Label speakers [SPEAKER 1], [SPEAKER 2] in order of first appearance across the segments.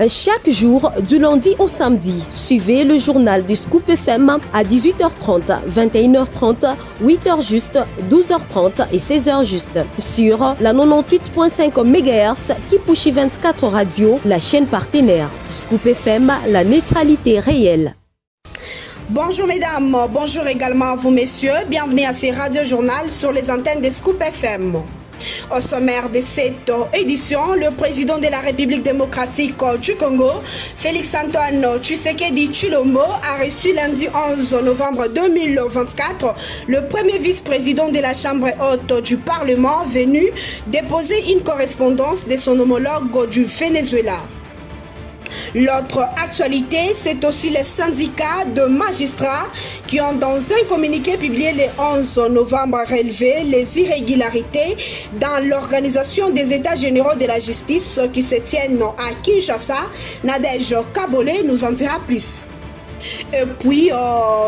[SPEAKER 1] Chaque jour, du lundi au samedi, suivez le journal du Scoop FM à 18h30, 21h30, 8h juste, 12h30 et 16h juste sur la 98.5 MHz Kipushi 24 Radio, la chaîne partenaire. Scoop FM, la neutralité réelle.
[SPEAKER 2] Bonjour mesdames, bonjour également à vous messieurs, bienvenue à ces radiojournaux sur les antennes de Scoop FM. Au sommaire de cette édition, le président de la République démocratique du Congo, Félix-Antoine Tshisekedi Tshilombo, a reçu lundi 11 novembre 2024 le premier vice-président de la Chambre haute du Parlement venu déposer une correspondance de son homologue du Venezuela. L'autre actualité, c'est aussi les syndicats de magistrats qui ont dans un communiqué publié le 11 novembre relevé les irrégularités dans l'organisation des états généraux de la justice qui se tiennent à Kinshasa. Nadège Kabole nous en dira plus. Et puis,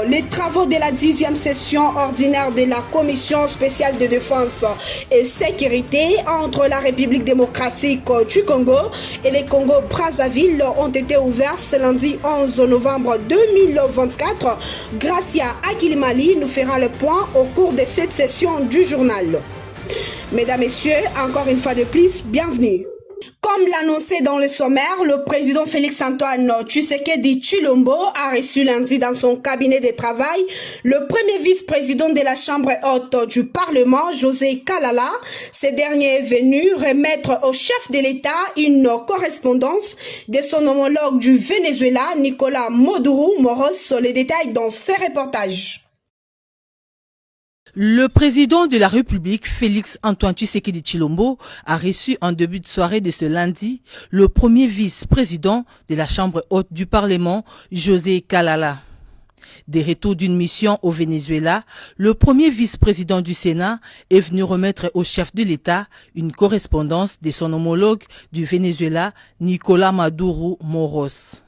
[SPEAKER 2] les travaux de la 10e session ordinaire de la Commission spéciale de défense et sécurité entre la République démocratique du Congo et le Congo-Brazzaville ont été ouverts ce lundi 11 novembre 2024. Gracia Akilimali nous fera le point au cours de cette session du journal. Mesdames, Messieurs, encore une fois de plus, bienvenue. Comme l'annonçait dans le sommaire, le président Félix-Antoine Tshisekedi Tshilombo a reçu lundi dans son cabinet de travail le premier vice-président de la Chambre haute du Parlement, José Kalala. Ce dernier est venu remettre au chef de l'État une correspondance de son homologue du Venezuela, Nicolas Maduro Moros. Les détails dans ce reportage.
[SPEAKER 3] Le président de la République, Félix-Antoine Tshisekedi Tshilombo, a reçu en début de soirée de ce lundi le premier vice-président de la Chambre haute du Parlement, José Kalala. Des retours d'une mission au Venezuela, le premier vice-président du Sénat est venu remettre au chef de l'État une correspondance de son homologue du Venezuela, Nicolas Maduro Moros.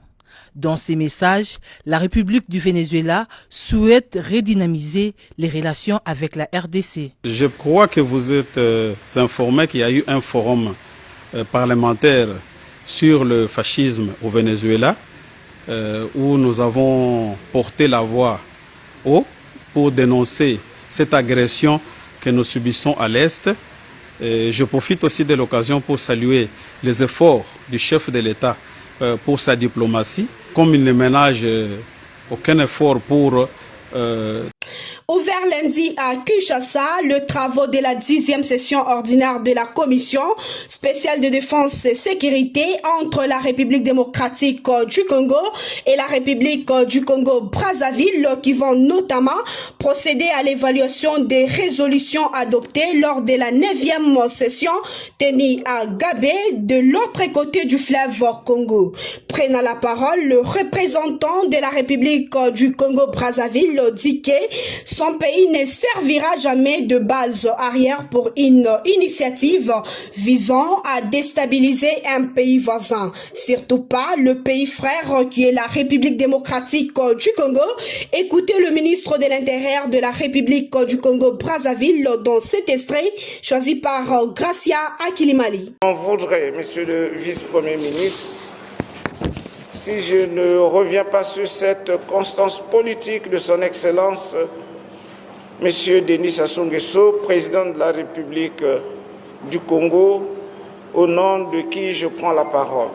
[SPEAKER 3] Dans ces messages, la République du Venezuela souhaite redynamiser les relations avec la RDC.
[SPEAKER 4] Je crois que vous êtes informés qu'il y a eu un forum parlementaire sur le fascisme au Venezuela où nous avons porté la voix haut pour dénoncer cette agression que nous subissons à l'Est. Je profite aussi de l'occasion pour saluer les efforts du chef de l'État pour sa diplomatie, comme il ne ménage aucun effort pour...
[SPEAKER 2] Ouvert lundi à Kinshasa, le travaux de la 10e session ordinaire de la Commission spéciale de défense et sécurité entre la République démocratique du Congo et la République du Congo-Brazzaville qui vont notamment procéder à l'évaluation des résolutions adoptées lors de la 9e session tenue à Gabé de l'autre côté du fleuve Congo. Prenant la parole, le représentant de la République du Congo-Brazzaville dit que son pays ne servira jamais de base arrière pour une initiative visant à déstabiliser un pays voisin. Surtout pas le pays frère qui est la République démocratique du Congo. Écoutez le ministre de l'Intérieur de la République du Congo-Brazzaville dans cet extrait choisi par Gracia Akilimali.
[SPEAKER 5] On voudrait, monsieur le vice-premier ministre, si je ne reviens pas sur cette constance politique de son Excellence, Monsieur Denis Sassou Nguesso, président de la République du Congo, au nom de qui je prends la parole.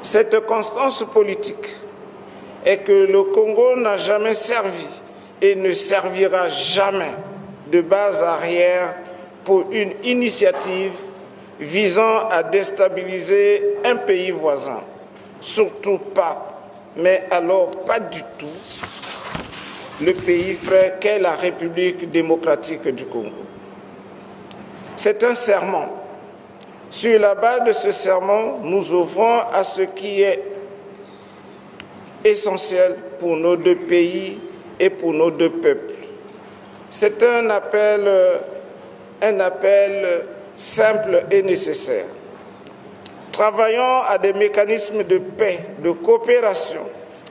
[SPEAKER 5] Cette constance politique est que le Congo n'a jamais servi et ne servira jamais de base arrière pour une initiative visant à déstabiliser un pays voisin. Surtout pas, mais alors pas du tout, le pays frère qu'est la République démocratique du Congo. C'est un serment. Sur la base de ce serment, nous ouvrons à ce qui est essentiel pour nos deux pays et pour nos deux peuples. C'est un appel simple et nécessaire. Travaillons à des mécanismes de paix, de coopération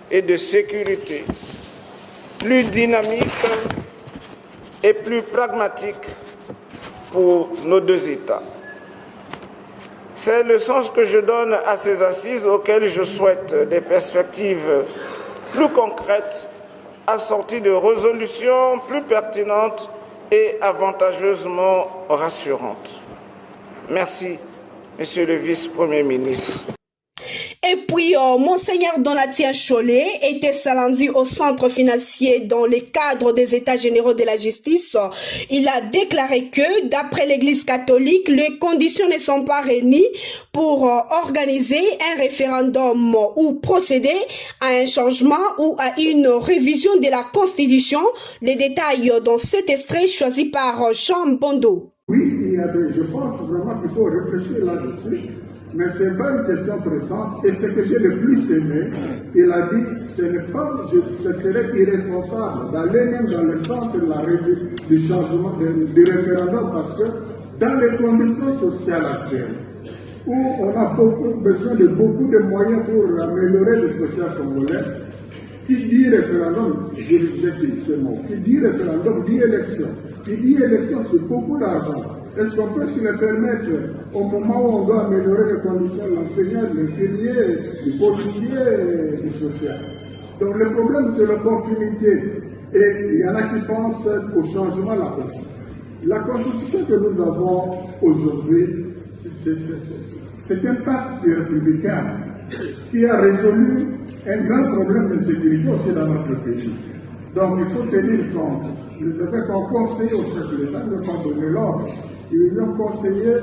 [SPEAKER 5] et de sécurité plus dynamiques et plus pragmatiques pour nos deux États. C'est le sens que je donne à ces assises auxquelles je souhaite des perspectives plus concrètes, assorties de résolutions plus pertinentes et avantageusement rassurantes. Merci, Monsieur le Vice-Premier ministre.
[SPEAKER 2] Et puis, Monseigneur Donatien Cholet était ce lundi au centre financier dans le cadre des États généraux de la justice. Il a déclaré que, d'après l'Église catholique, les conditions ne sont pas réunies pour organiser un référendum ou procéder à un changement ou à une révision de la Constitution. Les détails dans cet extrait choisi par Jean Bondo.
[SPEAKER 6] Oui, je pense vraiment qu'il faut réfléchir là-dessus. Mais ce n'est pas une question pressante. Et ce que j'ai le plus aimé, il a dit, ce serait irresponsable d'aller même dans le sens de la revue du changement du référendum, parce que dans les conditions sociales actuelles, où on a besoin de beaucoup de moyens pour améliorer le social congolais, qui dit référendum, je cite ce mot, qui dit référendum dit élection. Qui dit élection, c'est beaucoup d'argent. Est-ce qu'on peut se le permettre au moment où on doit améliorer les conditions de l'enseignant, de l'infirmier, du policier, du social? Donc le problème, c'est l'opportunité. Et il y en a qui pensent au changement de la Constitution. La Constitution que nous avons aujourd'hui, c'est un pacte républicain qui a résolu un grand problème de sécurité aussi dans notre pays. Donc il faut tenir compte. Les évêques ont conseillé au chef de l'État de pas donner l'ordre. Ils lui ont conseillé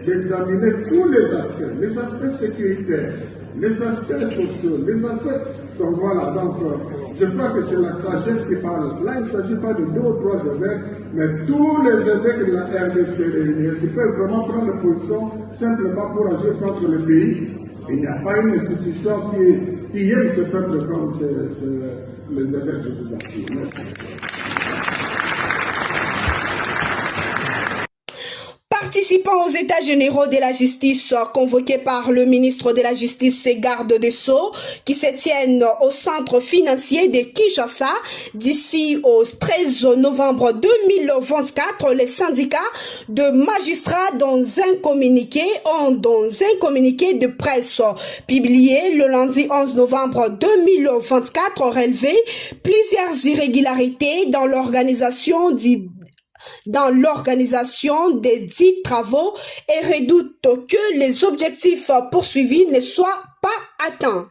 [SPEAKER 6] d'examiner tous les aspects sécuritaires, les aspects sociaux, les aspects. Donc voilà, je crois que c'est la sagesse qui parle. Là, il ne s'agit pas de 2 ou 3 évêques, mais tous les évêques de la RDC réunis. Est-ce qu'ils peuvent vraiment prendre position simplement pour agir contre le pays? Il n'y a pas une institution qui aime ce peuple comme les évêques, je vous assure.
[SPEAKER 2] Participant aux États généraux de la justice convoqués par le ministre de la Justice et garde des Sceaux qui se tiennent au centre financier de Kinshasa d'ici au 13 novembre 2024, les syndicats de magistrats dans un communiqué de presse publié le lundi 11 novembre 2024 relevé plusieurs irrégularités dans l'organisation des dits travaux et redoute que les objectifs poursuivis ne soient pas atteints.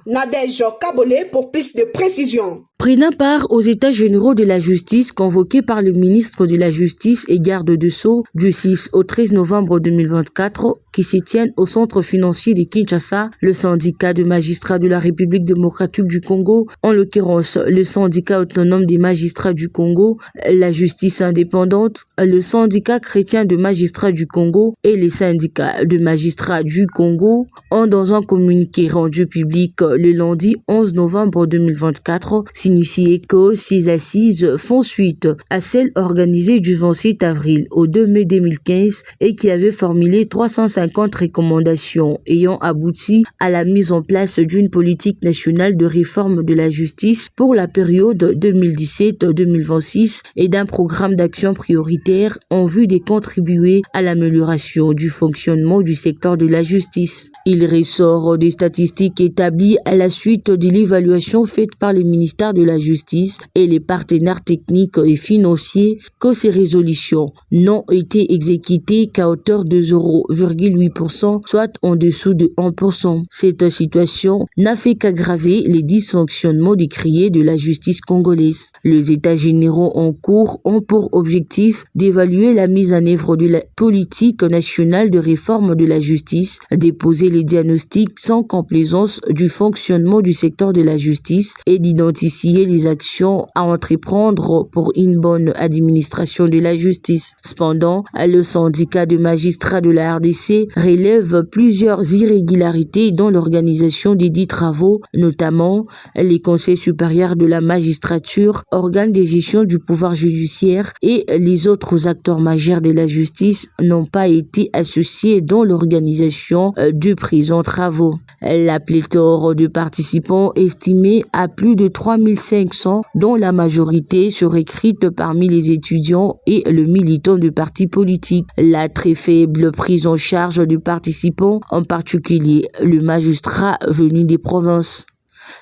[SPEAKER 2] Nadège Kabolé pour plus de précision.
[SPEAKER 7] Prenant part aux États généraux de la justice convoqués par le ministre de la Justice et garde des Sceaux du 6 au 13 novembre 2024 qui se tiennent au centre financier de Kinshasa, le syndicat de magistrats de la République démocratique du Congo, en l'occurrence le syndicat autonome des magistrats du Congo, la justice indépendante, le syndicat chrétien de magistrats du Congo et les syndicats de magistrats du Congo, ont dans un communiqué rendu public le lundi 11 novembre 2024 signifié que ces assises font suite à celles organisées du 27 avril au 2 mai 2015 et qui avaient formulé 350 recommandations ayant abouti à la mise en place d'une politique nationale de réforme de la justice pour la période 2017-2026 et d'un programme d'action prioritaire en vue de contribuer à l'amélioration du fonctionnement du secteur de la justice. Il ressort des statistiques établies à la suite de l'évaluation faite par les ministères de la Justice et les partenaires techniques et financiers que ces résolutions n'ont été exécutées qu'à hauteur de 0,8%, soit en dessous de 1%. Cette situation n'a fait qu'aggraver les dysfonctionnements décriés de la justice congolaise. Les États généraux en cours ont pour objectif d'évaluer la mise en œuvre de la politique nationale de réforme de la justice, déposer les diagnostics sans complaisance du fonctionnement du secteur de la justice et d'identifier les actions à entreprendre pour une bonne administration de la justice. Cependant, le syndicat de magistrats de la RDC relève plusieurs irrégularités dans l'organisation des dits travaux, notamment les conseils supérieurs de la magistrature, organes de gestion du pouvoir judiciaire et les autres acteurs majeurs de la justice n'ont pas été associés dans l'organisation du présent travaux. La pléthore de participants estimée à plus de 3000 2500, dont la majorité serait écrite parmi les étudiants et le militant de partis politiques. La très faible prise en charge des participants, en particulier le magistrat venu des provinces.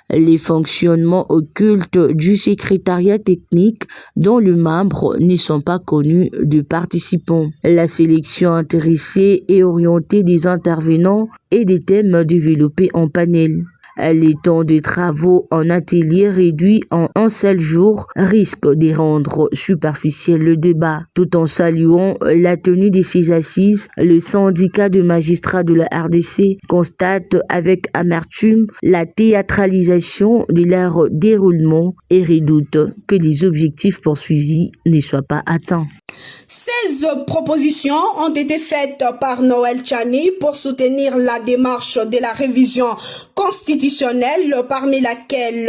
[SPEAKER 7] Les fonctionnements occultes du secrétariat technique dont les membres ne sont pas connus des participants. La sélection intéressée et orientée des intervenants et des thèmes développés en panel. Les temps de travaux en atelier réduits en un seul jour risquent de rendre superficiel le débat. Tout en saluant la tenue de ces assises, le syndicat de magistrats de la RDC constate avec amertume la théâtralisation de leur déroulement et redoute que les objectifs poursuivis ne soient pas atteints.
[SPEAKER 2] 16 propositions ont été faites par Noël Tchani pour soutenir la démarche de la révision constitutionnelle, parmi lesquelles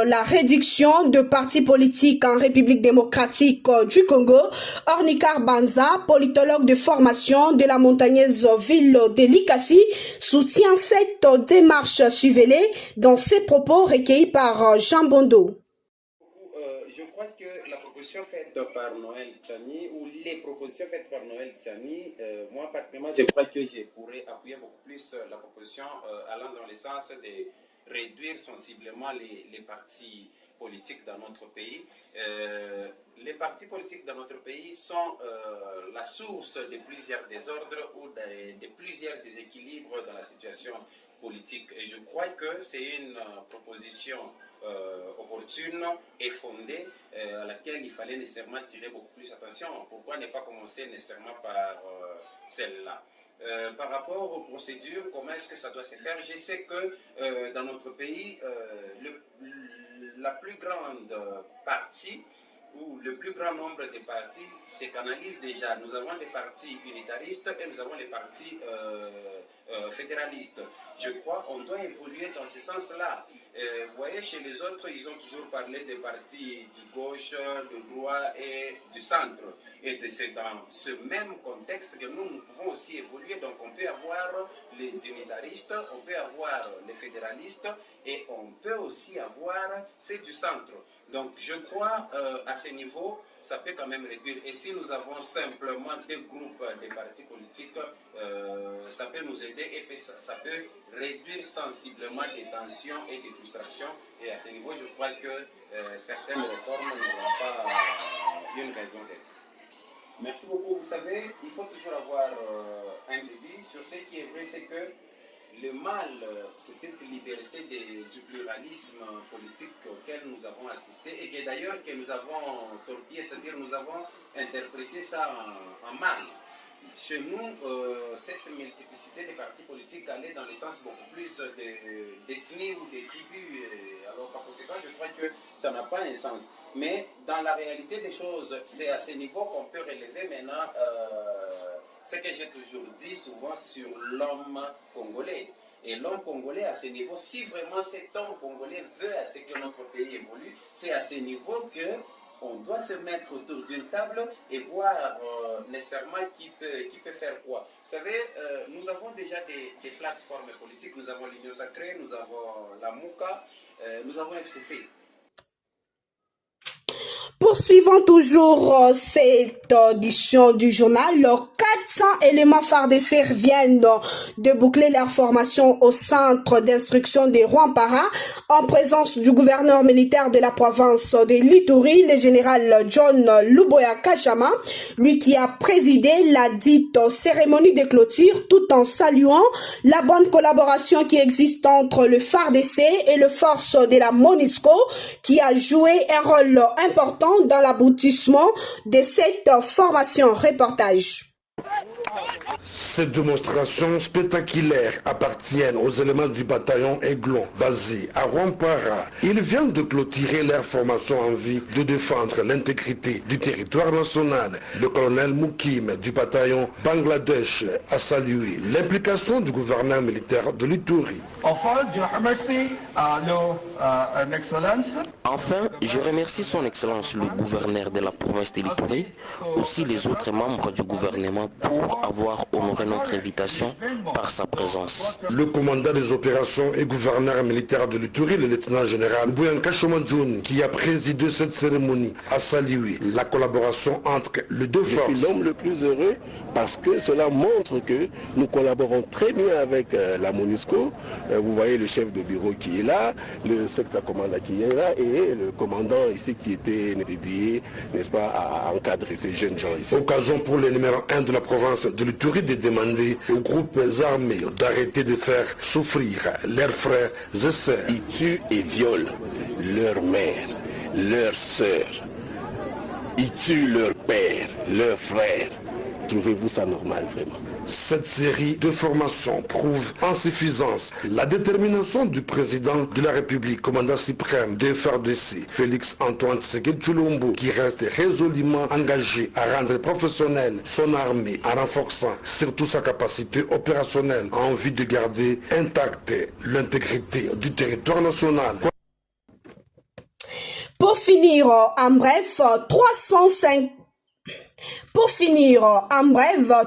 [SPEAKER 2] la réduction de partis politiques en République démocratique du Congo. Ornikar Banza, politologue de formation de la montagneuse ville de Likasi, soutient cette démarche. Suivez-les dans ses propos recueillis par Jean Bondo.
[SPEAKER 8] Je crois que la proposition faite par Noël Tchani ou les propositions faites par Noël Tchani, moi particulièrement, je crois que je pourrais appuyer beaucoup plus la proposition allant dans le sens de réduire sensiblement les partis politiques dans notre pays. Les partis politiques dans notre pays sont la source de plusieurs désordres ou de plusieurs déséquilibres dans la situation politique. Et je crois que c'est une proposition opportune et fondée à laquelle il fallait nécessairement tirer beaucoup plus attention. Pourquoi ne pas commencer nécessairement par celle-là? Par rapport aux procédures, comment est-ce que ça doit se faire? Je sais que dans notre pays, la plus grande partie où le plus grand nombre de partis se canalisent déjà. Nous avons les partis unitaristes et nous avons les partis fédéralistes. Je crois qu'on doit évoluer dans ce sens-là. Vous voyez, chez les autres, ils ont toujours parlé des partis du gauche, du droit et du centre. Et c'est dans ce même contexte que nous pouvons aussi évoluer. Donc on peut avoir les unitaristes, on peut avoir les fédéralistes et on peut aussi avoir ceux du centre. Donc je crois à ce niveau, ça peut quand même réduire. Et si nous avons simplement des groupes de partis politiques, ça peut nous aider et ça peut réduire sensiblement des tensions et des frustrations. Et à ce niveau, je crois que certaines réformes n'auront pas une raison d'être. Merci beaucoup. Vous savez, il faut toujours avoir un débit. Sur ce qui est vrai, c'est que le mal, c'est cette liberté du pluralisme politique auquel nous avons assisté et que d'ailleurs que nous avons torpillé, c'est-à-dire nous avons interprété ça en mal. Chez nous, cette multiplicité des partis politiques allait dans le sens beaucoup plus d'ethnie ou de tribus. Alors par conséquent, je crois que ça n'a pas un sens. Mais dans la réalité des choses, c'est à ce niveau qu'on peut relever maintenant ce que j'ai toujours dit souvent sur l'homme congolais. Et l'homme congolais à ce niveau, si vraiment cet homme congolais veut à ce que notre pays évolue, c'est à ce niveau que on doit se mettre autour d'une table et voir nécessairement qui peut faire quoi. Vous savez, nous avons déjà des plateformes politiques, nous avons l'Union Sacrée, nous avons la MOUCA, nous avons FCC.
[SPEAKER 2] Poursuivons toujours cette édition du journal. 400 éléments FARDC viennent de boucler leur formation au centre d'instruction de Rwampara en présence du gouverneur militaire de la province de l'Ituri, le général John Luboya Kachama, lui qui a présidé la dite cérémonie de clôture tout en saluant la bonne collaboration qui existe entre le FARDC et les forces de la MONUSCO qui a joué un rôle important dans l'aboutissement de cette formation. Reportage.
[SPEAKER 9] Ces démonstrations spectaculaires appartiennent aux éléments du bataillon Aiglon basé à Rwampara. Ils viennent de clôturer leur formation en vue de défendre l'intégrité du territoire national. Le colonel Moukim du bataillon Bangladesh a salué l'implication du gouverneur militaire de l'Ituri.
[SPEAKER 10] On Enfin, je remercie
[SPEAKER 11] Enfin, je remercie son Excellence le gouverneur de la province de l'Ituri, aussi les autres membres du gouvernement pour avoir honoré notre invitation par sa présence.
[SPEAKER 9] Le commandant des opérations et gouverneur militaire de l'Ituri, le lieutenant-général Bouyanka Chomanjoun, qui a présidé cette cérémonie, a salué la collaboration entre les deux forces.
[SPEAKER 12] Je suis l'homme le plus heureux parce que cela montre que nous collaborons très bien avec la MONUSCO. Vous voyez le chef de bureau qui est là, le secteur commandant qui est là et le commandant ici qui était dédié, n'est-ce pas, à encadrer ces jeunes gens ici.
[SPEAKER 9] Occasion pour le numéro 1 de la province de l'Ituri de demander aux groupes armés d'arrêter de faire souffrir leurs frères et sœurs.
[SPEAKER 12] Ils tuent et violent leur mère, leurs sœurs. Ils tuent leur père, leurs frères. Trouvez-vous ça normal vraiment?
[SPEAKER 9] Cette série de formations prouve en suffisance la détermination du président de la République, commandant suprême des FARDC, Félix Antoine Tshisekedi Tshilombo, qui reste résolument engagé à rendre professionnelle son armée en renforçant surtout sa capacité opérationnelle en vue de garder intacte l'intégrité du territoire national.
[SPEAKER 2] Pour finir, en bref,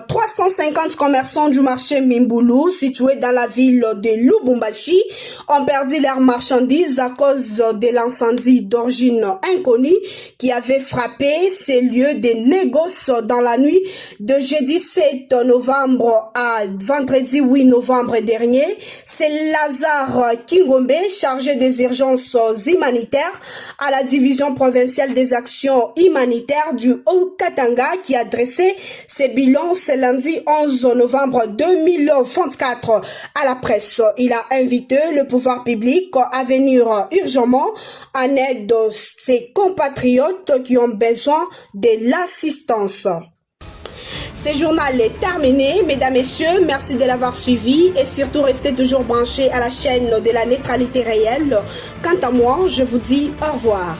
[SPEAKER 2] 350 commerçants du marché Mimboulou, situé dans la ville de Lubumbashi, ont perdu leurs marchandises à cause de l'incendie d'origine inconnue qui avait frappé ces lieux de négoce dans la nuit de jeudi 7 novembre à vendredi 8 novembre dernier. C'est Lazare Kingombe, chargé des urgences humanitaires à la division provinciale des actions humanitaires du Haut-Katanga, qui a dressé ses bilans ce lundi 11 novembre 2024 à la presse. Il a invité le pouvoir public à venir urgemment en aide de ses compatriotes qui ont besoin de l'assistance. Ce journal est terminé. Mesdames, Messieurs, merci de l'avoir suivi et surtout restez toujours branchés à la chaîne de la neutralité réelle. Quant à moi, je vous dis au revoir.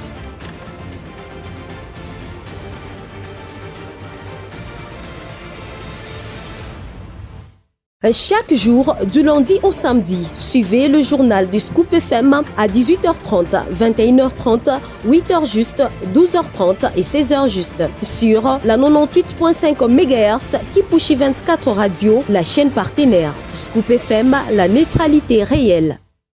[SPEAKER 1] Chaque jour, du lundi au samedi, suivez le journal du Scoop FM à 18h30, 21h30, 8h juste, 12h30 et 16h juste sur la 98.5 MHz Kipushi 24 Radio, la chaîne partenaire. Scoop FM, la neutralité réelle.